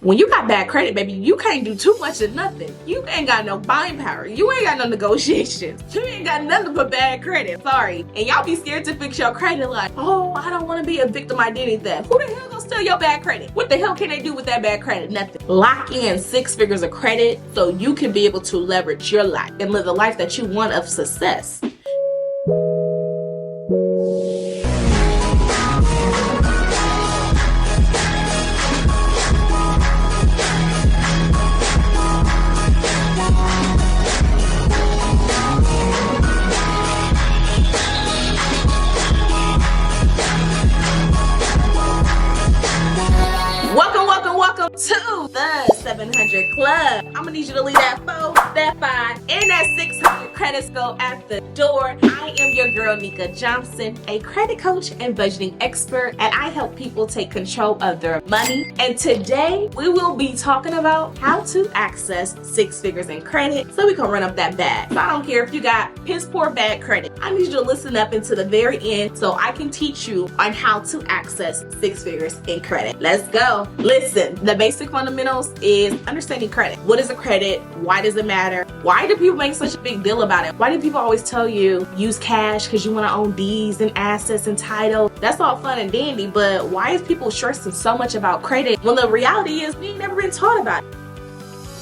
When you got bad credit, baby, you can't do too much of nothing. You ain't got no buying power. You ain't got no negotiations. You ain't got nothing but bad credit. Sorry. And y'all be scared to fix your credit like, oh, I don't want to be a victim identity theft. Who the hell gonna steal your bad credit? What the hell can they do with that bad credit? Nothing. Lock in 6 figures of credit so you can be able to leverage your life and live the life that you want of success. Welcome to the 700 Club. I'm gonna need you to leave that 4, that 5, and that 600 credits go at the door. I am your girl, Nika Johnson, a credit coach and budgeting expert, and I help people take control of their money. And today, we will be talking about how to access 6 figures in credit so we can run up that bag. So I don't care if you got piss poor bad credit. I need you to listen up until the very end so I can teach you on how to access 6 figures in credit. Let's go. Listen, the basic fundamentals is understanding credit. What is a credit? Why does it matter? Why do people make such a big deal about it? Why do people always tell you use cash because you want to own deeds and assets and title? That's all fun and dandy, but why is people stressing so much about credit when the reality is we ain't never been taught about it?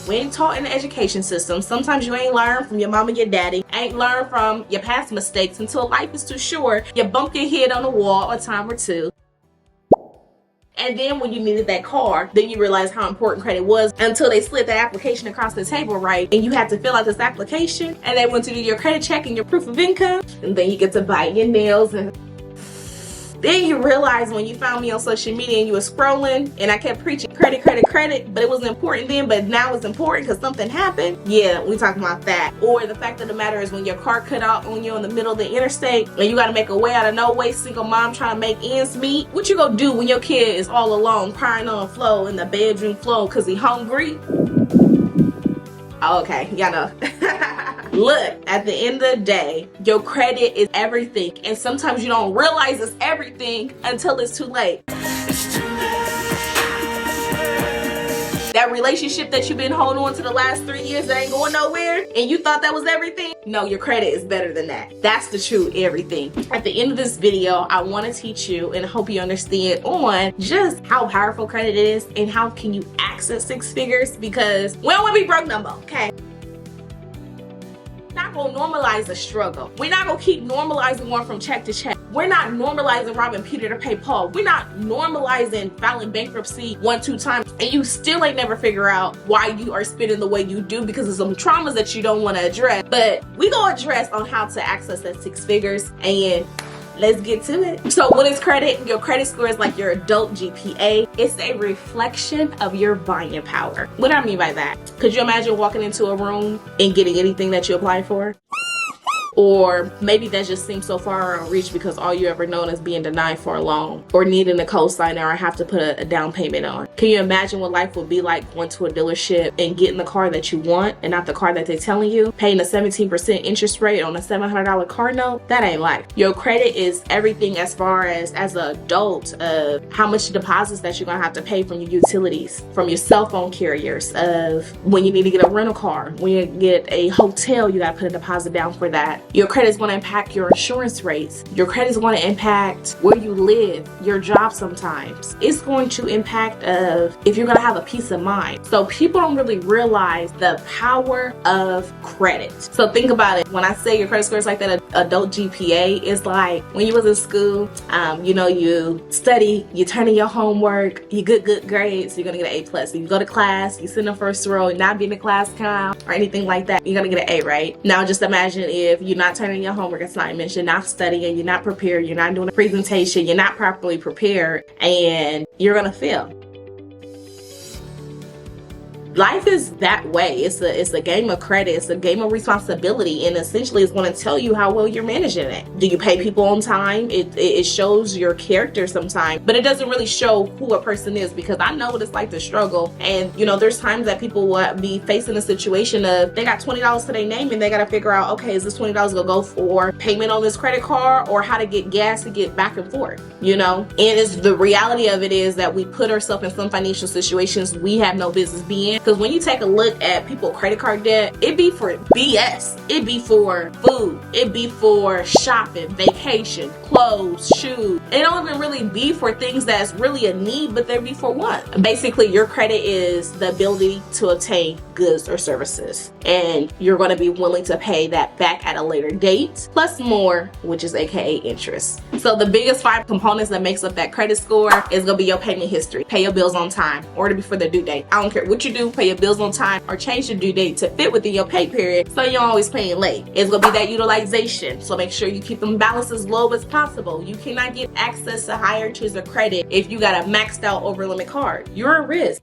We ain't taught in the education system. Sometimes you ain't learned from your mom and your daddy. Ain't learned from your past mistakes until life is too short. You bump your head on the wall a time or two. And then when you needed that car, then you realize how important credit was until they slid the application across the table, right? And you had to fill out this application and they went to do your credit check and your proof of income. And then you get to bite your nails. And then you realize when you found me on social media and you were scrolling and I kept preaching credit, but it wasn't important then, but now it's important because something happened. Yeah, we talking about that. Or the fact of the matter is when your car cut out on you in the middle of the interstate and you got to make a way out of no way, single mom trying to make ends meet. What you gonna do when your kid is all alone crying on the floor in the bedroom floor because he hungry? Oh, okay, y'all know. Look, at the end of the day, your credit is everything. And sometimes you don't realize it's everything until it's too late. That relationship that you've been holding on to the last 3 years that ain't going nowhere and you thought that was everything? No, your credit is better than that. That's the true everything. At the end of this video, I want to teach you and hope you understand on just how powerful credit is and how can you access 6 figures, because we don't want to be broke no more, okay? We're not gonna normalize the struggle. We're not gonna keep normalizing going from check to check. We're not normalizing robbing Peter to pay Paul. We're not normalizing filing bankruptcy 1-2 times and you still ain't never figure out why you are spending the way you do because of some traumas that you don't want to address. But we gonna address on how to access that 6 figures, and let's get to it. So what is credit? Your credit score is like your adult GPA. It's a reflection of your buying power. What do I mean by that? Could you imagine walking into a room and getting anything that you apply for? Or maybe that just seems so far out of reach because all you ever known is being denied for a loan or needing a cosigner or have to put a down payment on. Can you imagine what life would be like going to a dealership and getting the car that you want and not the car that they're telling you? Paying a 17% interest rate on a $700 car note? That ain't life. Your credit is everything as far as an adult of how much deposits that you're gonna have to pay from your utilities, from your cell phone carriers, of when you need to get a rental car, when you get a hotel, you gotta put a deposit down for that. Your credit is going to impact your insurance rates. Your credit is going to impact where you live, your job sometimes. It's going to impact if you're going to have a peace of mind. So people don't really realize the power of credit. So think about it. When I say your credit score is like that adult GPA, it's like when you was in school, you study, you turn in your homework, you get good grades, you're going to get an A+. You go to class, you sit in the first row, not being a class clown or anything like that, you're going to get an A, right? Now just imagine if you're not turning your homework assignments, you're not studying, you're not prepared, you're not doing a presentation, you're not properly prepared, and you're gonna fail. life is that way. It's a game of credit. It's a game of responsibility, and essentially it's going to tell you how well you're managing it. Do you pay people on time? It shows your character sometimes, but it doesn't really show who a person is, because I know what it's like to struggle. And you know, there's times that people will be facing a situation of they got $20 to their name and they got to figure out, okay, is this $20 gonna go for payment on this credit card or how to get gas to get back and forth, you know? And it's the reality of it is that we put ourselves in some financial situations we have no business being, because when you take a look at people's credit card debt, it be for BS. It be for food. It be for shopping, vacation, clothes, shoes. It don't even really be for things that's really a need, but they be for what? Basically, your credit is the ability to obtain goods or services, and you're going to be willing to pay that back at a later date, plus more, which is aka interest. So the biggest 5 components that makes up that credit score is going to be your payment history. Pay your bills on time, order before the due date. I don't care what you do, pay your bills on time or change the due date to fit within your pay period so you're always paying late. It's going to be that utilization, so make sure you keep them balances as low as possible. You cannot get access to higher tiers of credit if you got a maxed out over limit card. You're a risk.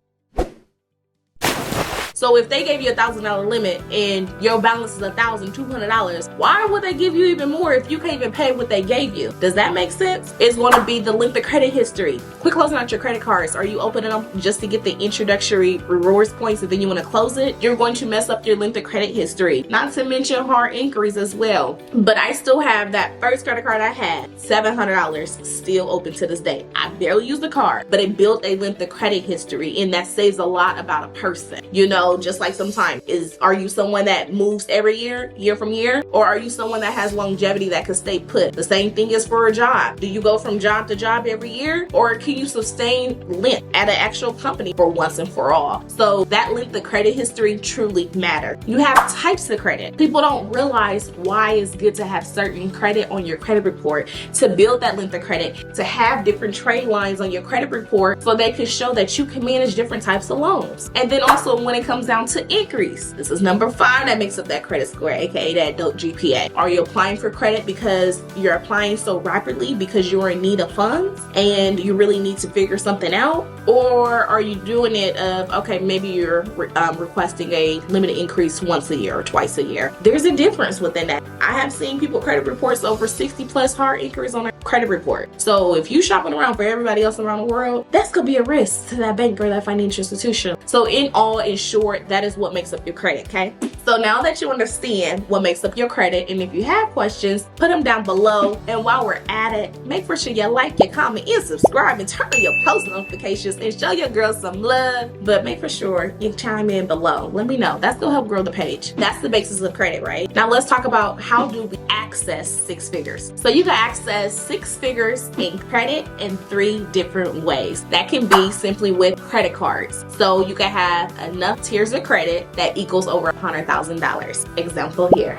So if they gave you $1,000 limit and your balance is $1,200, why would they give you even more if you can't even pay what they gave you? Does that make sense? It's going to be the length of credit history. Quit closing out your credit cards. Are you opening them just to get the introductory rewards points and then you want to close it? You're going to mess up your length of credit history. Not to mention hard inquiries as well. But I still have that first credit card I had, $700, still open to this day. I barely used the card, but it built a length of credit history, and that says a lot about a person. You know, just like sometimes are you someone that moves every year from year, or are you someone that has longevity that can stay put? The same thing is for a job. Do you go from job to job every year, or can you sustain length at an actual company for once and for all? So that length of credit history truly matters. You have types of credit. People don't realize why it's good to have certain credit on your credit report, to build that length of credit, to have different trade lines on your credit report so they can show that you can manage different types of loans. And then also when it comes down to increase, this is number 5 that makes up that credit score, aka that dope GPA. Are you applying for credit because you're applying so rapidly because you're in need of funds and you really need to figure something out? Or are you doing it of, okay, maybe you're requesting a limited increase once a year or twice a year? There's a difference within that. I have seen people credit reports over 60 plus hard inquiries on their credit report. So if you shopping around for everybody else around the world, that's gonna be a risk to that bank or that financial institution. So in short, that is what makes up your credit, okay? So now that you understand what makes up your credit, and if you have questions, put them down below. And while we're at it, make sure you like, you comment, and subscribe, and turn on your post notifications and show your girl some love. But make for sure you chime in below. Let me know. That's gonna help grow the page. That's the basis of credit, right? Now let's talk about how do we access 6 figures. So you can access 6 figures in credit in 3 different ways. That can be simply with credit cards. So you can have enough tiers of credit that equals over $100,000. Example here.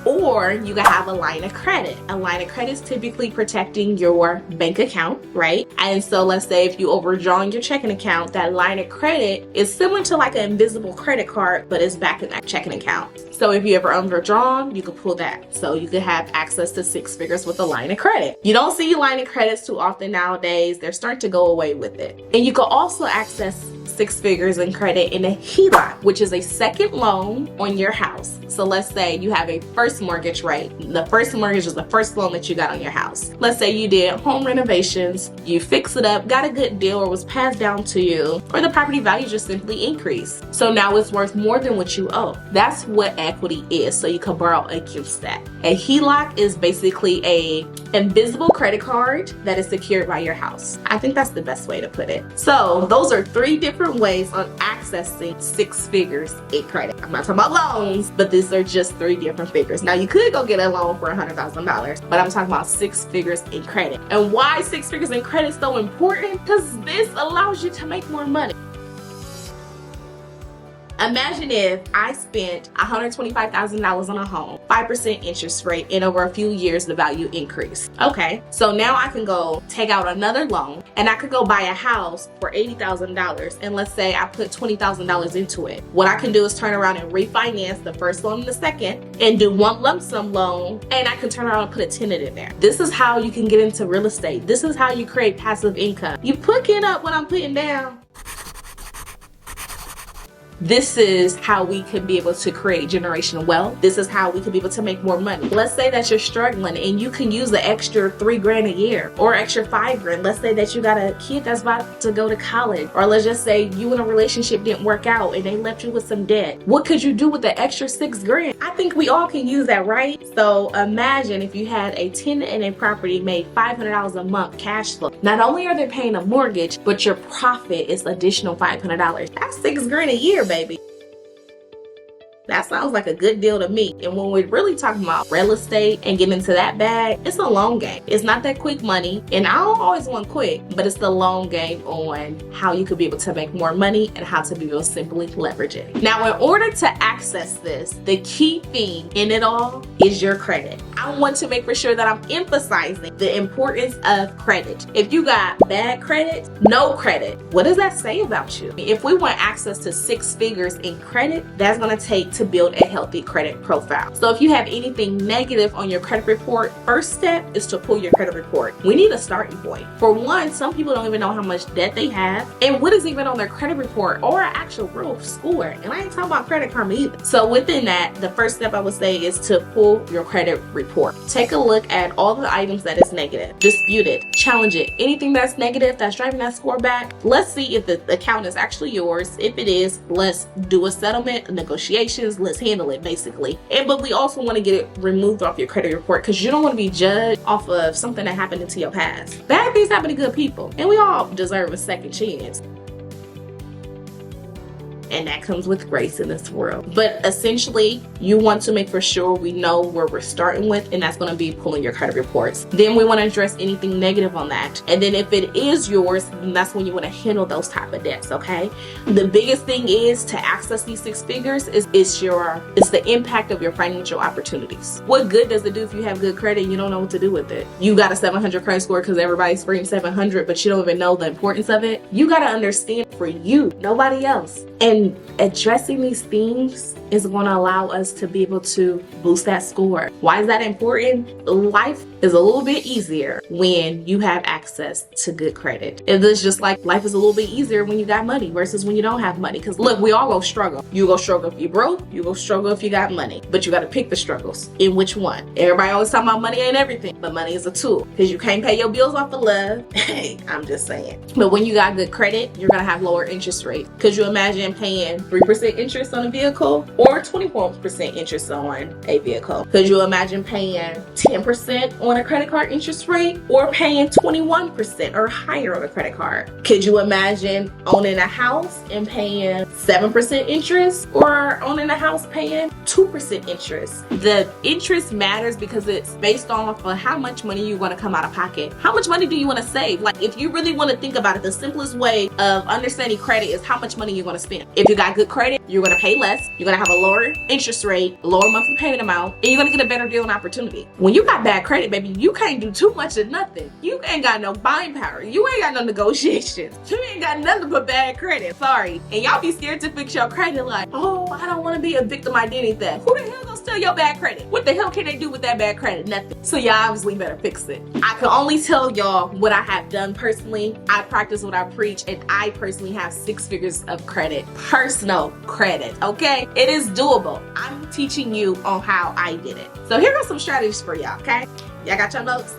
Or you can have a line of credit. A line of credit is typically protecting your bank account, right? And so let's say if you overdrawing your checking account, that line of credit is similar to like an invisible credit card, but it's back in that checking account. So if you ever overdrawn, you can pull that. So you can have access to 6 figures with a line of credit. You don't see line of credits too often nowadays. They're starting to go away with it. And you can also access 6 figures in credit in a HELOC, which is a second loan on your house. So let's say you have a first mortgage, right? The first mortgage is the first loan that you got on your house. Let's say you did home renovations, you fix it up, got a good deal, or was passed down to you, or the property value just simply increased. So now it's worth more than what you owe. That's what equity is. So you can borrow against that. A HELOC is basically a invisible credit card that is secured by your house. I think that's the best way to put it. So those are 3 different ways on accessing 6 figures in credit. I'm not talking about loans, but these are just 3 different figures. Now you could go get a loan for $100,000, but I'm talking about 6 figures in credit. And why 6 figures in credit is so important? Because this allows you to make more money. Imagine if I spent $125,000 on a home, 5% interest rate, and over a few years the value increased. Okay, so now I can go take out another loan and I could go buy a house for $80,000, and let's say I put $20,000 into it. What I can do is turn around and refinance the first loan and the second and do one lump sum loan, and I can turn around and put a tenant in there. This is how you can get into real estate. This is how you create passive income. You picking up what I'm putting down? This is how we could be able to create generational wealth. This is how we could be able to make more money. Let's say that you're struggling and you can use the extra $3,000 a year or extra $5,000. Let's say that you got a kid that's about to go to college, or let's just say you in a relationship didn't work out and they left you with some debt. What could you do with the extra $6,000? I think we all can use that, right? So imagine if you had a tenant in a property made $500 a month cash flow. Not only are they paying a mortgage, but your profit is additional $500. That's $6,000 a year, baby. That sounds like a good deal to me. And when we're really talking about real estate and getting into that bag, it's a long game. It's not that quick money. And I don't always want quick, but it's the long game on how you could be able to make more money and how to be able to simply leverage it. Now, in order to access this, the key thing in it all is your credit. I want to make for sure that I'm emphasizing the importance of credit. If you got bad credit, no credit, what does that say about you? If we want access to 6 figures in credit, that's going to take to build a healthy credit profile. So if you have anything negative on your credit report, first step is to pull your credit report. We need a starting point. For one, some people don't even know how much debt they have and what is even on their credit report or an actual real score. And I ain't talking about Credit Karma either. So within that, the first step I would say is to pull your credit report. Take a look at all the items that is negative. Dispute it. Challenge it. Anything that's negative that's driving that score back, let's see if the account is actually yours. If it is, let's do a settlement, a negotiation. Let's handle it, basically. But we also want to get it removed off your credit report because you don't want to be judged off of something that happened into your past. Bad things happen to good people, and we all deserve a second chance. And that comes with grace in this world. But essentially, you want to make for sure we know where we're starting with, and that's going to be pulling your credit reports. Then we want to address anything negative on that. And then if it is yours, then that's when you want to handle those type of debts, okay? The biggest thing is to access these 6 figures is the impact of your financial opportunities. What good does it do if you have good credit and you don't know what to do with it? You got a 700 credit score because everybody screams 700, but you don't even know the importance of it. You got to understand for you, nobody else. And addressing these things is going to allow us to be able to boost that score. Why is that important? Life is a little bit easier when you have access to good credit. It's just like life is a little bit easier when you got money versus when you don't have money. Because look, we all go struggle. You go struggle if you broke, you go struggle if you got money. But you got to pick the struggles. In which one? Everybody always talking about money ain't everything, but money is a tool. Because you can't pay your bills off of love. Hey, I'm just saying. But when you got good credit, you're going to have lower interest rate. Could you imagine paying 3% interest on a vehicle or 24% interest on a vehicle? Could you imagine paying 10% on a credit card interest rate or paying 21% or higher on a credit card? Could you imagine owning a house and paying 7% interest or owning a house paying 2% interest? The interest matters because it's based off of how much money you want to come out of pocket. How much money do you want to save? Like, if you really want to think about it, the simplest way of understanding credit is how much money you're going to spend. If you got good credit, you're going to pay less, you're going to have a lower interest rate, lower monthly payment amount, and you're going to get a better deal and opportunity. When you got bad credit, baby, you can't do too much of nothing. You ain't got no buying power. You ain't got no negotiations. You ain't got nothing but bad credit. Sorry. And y'all be scared to fix your credit like, oh, I don't want to be a victim identity theft. Who the hell gonna steal your bad credit? What the hell can they do with that bad credit? Nothing. So y'all obviously better fix it. I can only tell y'all what I have done personally. I practice what I preach, and I personally have 6 figures of credit. Personal credit, okay? It is doable. I'm teaching you on how I did it. So here are some strategies for y'all, okay? Y'all got your notes?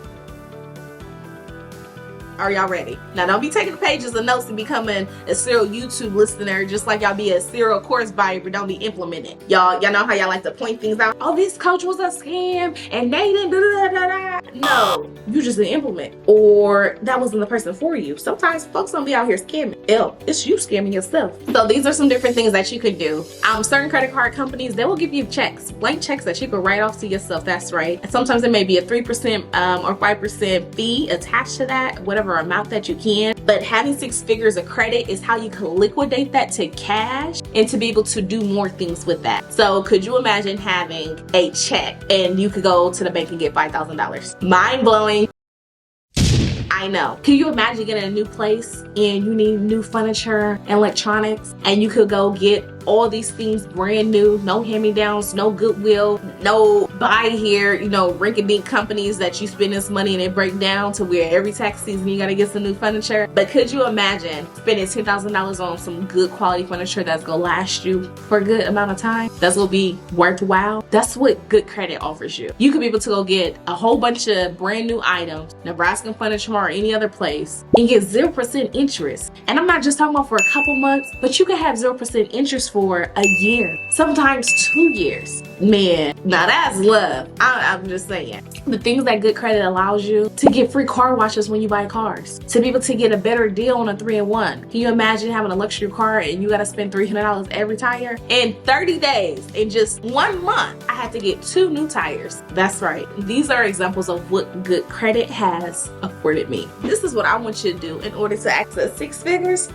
Are y'all ready? Now, don't be taking the pages of notes and becoming a serial YouTube listener just like y'all be a serial course buyer but don't be implementing. Y'all know how y'all like to point things out? Oh, this coach was a scam and they didn't da. No, you just didn't implement. Or that wasn't the person for you. Sometimes folks don't be out here scamming. It's you scamming yourself. So these are some different things that you could do. Certain credit card companies, they will give you checks, blank checks that you can write off to yourself. That's right. And sometimes there may be a 3% or 5% fee attached to that, whatever amount that you can. But having 6 figures of credit is how you can liquidate that to cash and to be able to do more things with that. So could you imagine having a check and you could go to the bank and get $5,000? Mind blowing. I know. Can you imagine getting a new place and you need new furniture and electronics and you could go get all these things brand new, no hand-me-downs, no Goodwill, no buy here, you know, rinky-dink companies that you spend this money and it break down to where every tax season you gotta get some new furniture. But could you imagine spending $10,000 on some good quality furniture that's gonna last you for a good amount of time? That's gonna be worthwhile. That's what good credit offers you. You could be able to go get a whole bunch of brand new items, Nebraska Furniture or any other place, and get 0% interest. And I'm not just talking about for a couple months, but you can have 0% interest for a year, sometimes 2 years. Man, now that's love. I'm just saying. The things that good credit allows you to get free car washes when you buy cars, to be able to get a better deal on a 3-in-1. Can you imagine having a luxury car and you gotta spend $300 every tire? In 30 days, in just 1 month, I had to get 2 new tires. That's right. These are examples of what good credit has afforded me. This is what I want you to do in order to access 6 figures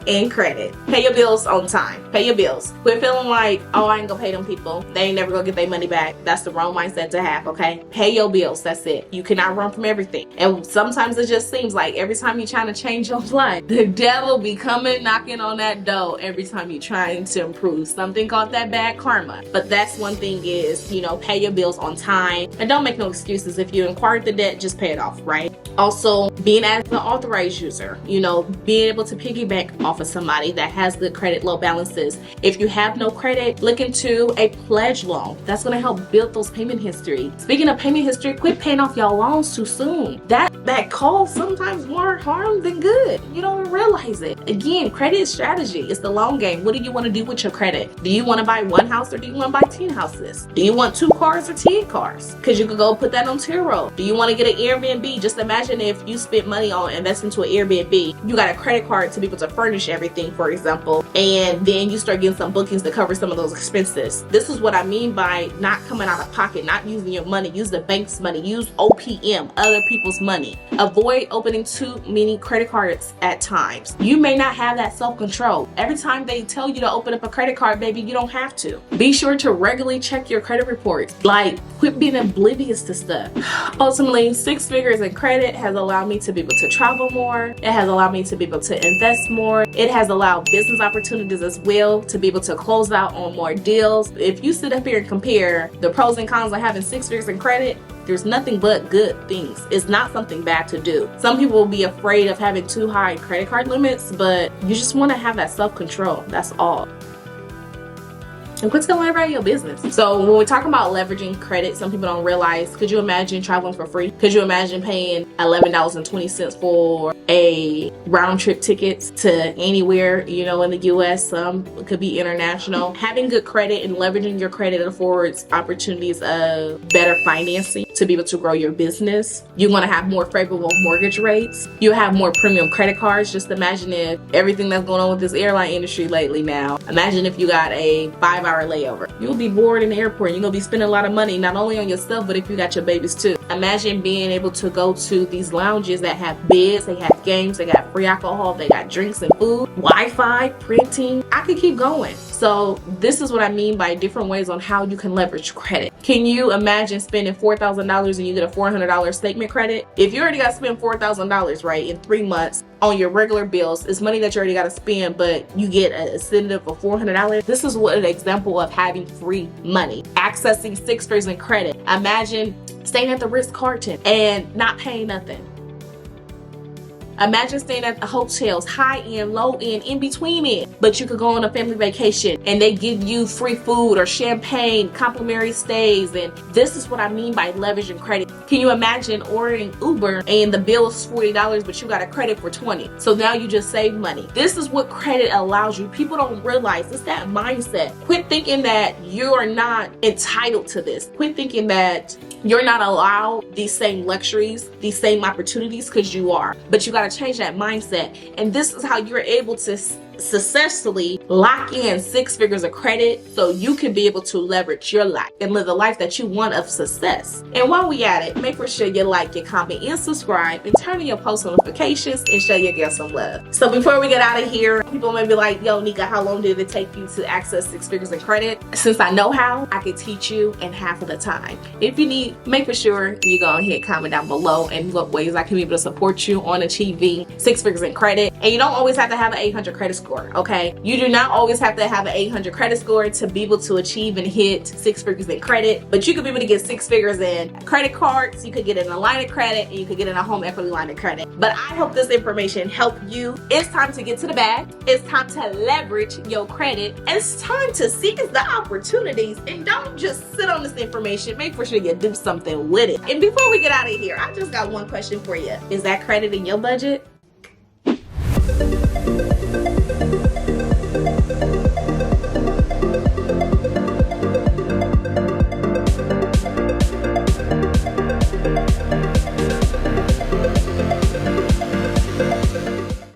and credit. Pay your bills on time. Pay your bills. Quit feeling like, oh, I ain't gonna pay them people. They ain't never gonna get their money back. That's the wrong mindset to have, okay? Pay your bills. That's it. You cannot run from everything. And sometimes it just seems like every time you're trying to change your life, the devil be coming knocking on that door every time you're trying to improve. Something called that bad karma. But that's one thing is, you know, pay your bills on time. And don't make no excuses. If you inquired the debt, just pay it off, right? Also, being as an authorized user, you know, being able to piggyback off of somebody that has good credit, low balances. If you have no credit, look into a pledge loan. That's going to help build those payment history. Speaking of payment history, quit paying off y'all loans too soon. That causes sometimes more harm than good. You don't even realize it. Again, credit is strategy. It's the long game. What do you want to do with your credit? Do you want to buy 1 house or do you want to buy 10 houses? Do you want 2 cars or 10 cars? Because you could go put that on Turo. Do you want to get an Airbnb? Just imagine if you spent money on investing into an Airbnb. You got a credit card to be able to furnish everything, for example, and then you start getting some bookings to cover some of those expenses. This is what I mean by not coming out of pocket, not using your money. Use the bank's money. Use OPM, other people's money. Avoid opening too many credit cards at times. You may not have that self-control. Every time they tell you to open up a credit card, baby, you don't have to. Be sure to regularly check your credit reports. Like, quit being oblivious to stuff. Ultimately, 6 figures in credit has allowed me to be able to travel more. It has allowed me to be able to invest more. It has allowed business opportunities as well to be able to close out on more deals. If you sit up here and compare the pros and cons of having 6 figures in credit, there's nothing but good things. It's not something bad to do. Some people will be afraid of having too high credit card limits, but you just want to have that self-control. That's all. And quit telling everybody your business. So when we're talking about leveraging credit, some people don't realize, could you imagine traveling for free? Could you imagine paying $11.20 for a round trip tickets to anywhere, you know, in the US? Some could be international. Having good credit and leveraging your credit affords opportunities of better financing to be able to grow your business. You're going to have more favorable mortgage rates. You have more premium credit cards. Just imagine if everything that's going on with this airline industry lately now. Imagine if you got a 5-hour layover. You'll be bored in the airport. You're going to be spending a lot of money, not only on yourself, but if you got your babies too. Imagine being able to go to these lounges that have beds, they have games, they got free alcohol, they got drinks and food, Wi-Fi, printing. I could keep going. So this is what I mean by different ways on how you can leverage credit. Can you imagine spending $4,000 and you get a $400 statement credit? If you already got to spend $4,000, right, in 3 months on your regular bills, it's money that you already got to spend, but you get an incentive of $400. This is what an example of having free money. Accessing 6 figures in credit. Imagine staying at the Ritz-Carlton and not paying nothing. Imagine staying at the hotels, high end, low end, in between it. But you could go on a family vacation and they give you free food or champagne, complimentary stays. And this is what I mean by leveraging credit. Can you imagine ordering Uber and the bill is $40, but you got a credit for $20? So now you just save money. This is what credit allows you. People don't realize it's that mindset. Quit thinking that you are not entitled to this. Quit thinking that you're not allowed these same luxuries, these same opportunities, because you are. But you got to change that mindset. And this is how you're able to successfully lock in 6 figures of credit so you can be able to leverage your life and live the life that you want of success. And while we at it, make sure you like, you comment, and subscribe, and turn on your post notifications and show your girl some love. So before we get out of here, people may be like, yo, Nika, how long did it take you to access 6 figures in credit? Since I know how, I can teach you in half of the time. If you need, make sure you go ahead and comment down below and what ways I can be able to support you on achieving 6 figures in credit. And you don't always have to have an 800 credit score. score, okay? You do not always have to have an 800 credit score to be able to achieve and hit 6 figures in credit, but you could be able to get 6 figures in credit cards, you could get in a line of credit, and you could get in a home equity line of credit. But I hope this information helped you. It's time to get to the bag. It's time to leverage your credit. It's time to seize the opportunities and don't just sit on this information. Make sure you do something with it. And before we get out of here, I just got one question for you. Is that credit in your budget?